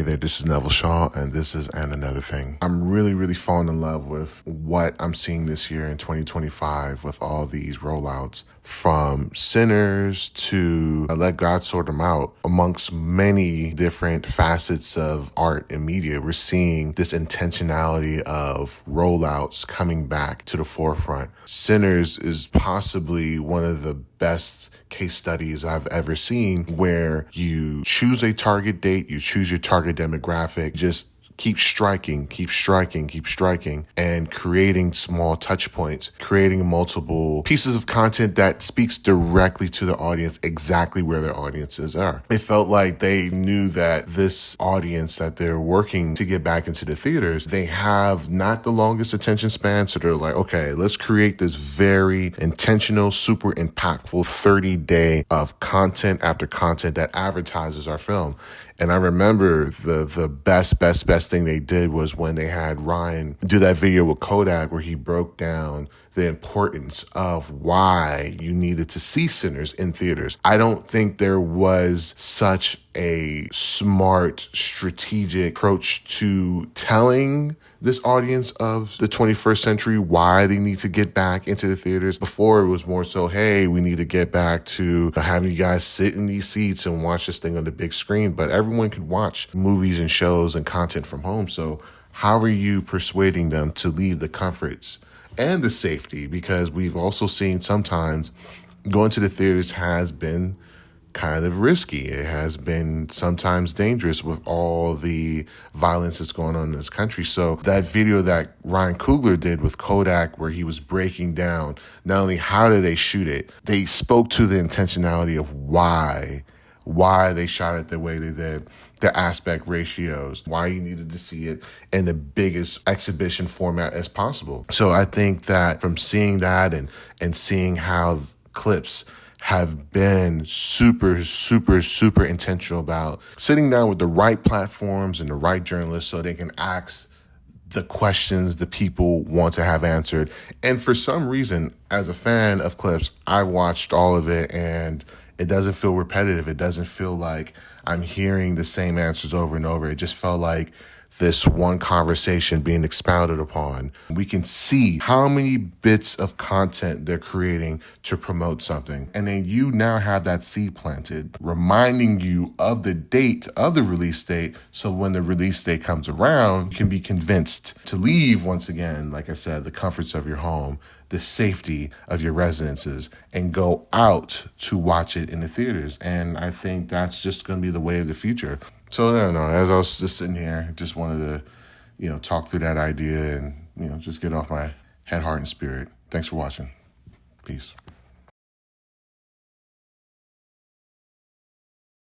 there, this is Neville Shaw, and this is And Another Thing. I'm really falling in love with what I'm seeing this year in 2025 with all these rollouts, from Sinners to Let God Sort Them Out. Amongst many different facets of art and media, we're seeing this intentionality of rollouts coming back to the forefront. Sinners is possibly one of the best case studies I've ever seen, where you choose a target date, you choose your target demographic, just keep striking, and creating small touch points, creating multiple pieces of content that speaks directly to the audience, exactly where their audiences are. It felt like they knew that this audience that they're working to get back into the theaters, they have not the longest attention span. So they're like, okay, let's create this very intentional, super impactful 30-day of content after content that advertises our film. And I remember the best thing they did was when they had Ryan do that video with Kodak where he broke down the importance of why you needed to see Sinners in theaters. I don't think there was such a smart, strategic approach to telling this audience of the 21st century why they need to get back into the theaters. Before, it was more so, hey, we need to get back to having you guys sit in these seats and watch this thing on the big screen. But everyone could watch movies and shows and content from home. So how are you persuading them to leave the comforts and the safety? Because we've also seen sometimes going to the theaters has been kind of risky. It has been sometimes dangerous with all the violence that's going on in this country. So that video that Ryan Coogler did with Kodak, where he was breaking down not only how did they shoot it, they spoke to the intentionality of why they shot it the way they did, the aspect ratios, why you needed to see it in the biggest exhibition format as possible. So I think that from seeing that and seeing how clips have been super intentional about sitting down with the right platforms and the right journalists so they can ask the questions the people want to have answered. And for some reason, as a fan of clips, I watched all of it and it doesn't feel repetitive. It doesn't feel like I'm hearing the same answers over and over. It just felt like this one conversation being expounded upon. We can see how many bits of content they're creating to promote something. And then you now have that seed planted, reminding you of the date of the release date. So when the release date comes around, you can be convinced to leave, once again, like I said, the comforts of your home, the safety of your residences, and go out to watch it in the theaters. And I think that's just going to be the way of the future. So I don't know, as I was just sitting here, just wanted to, talk through that idea and, just get off my head, heart, and spirit. Thanks for watching. Peace.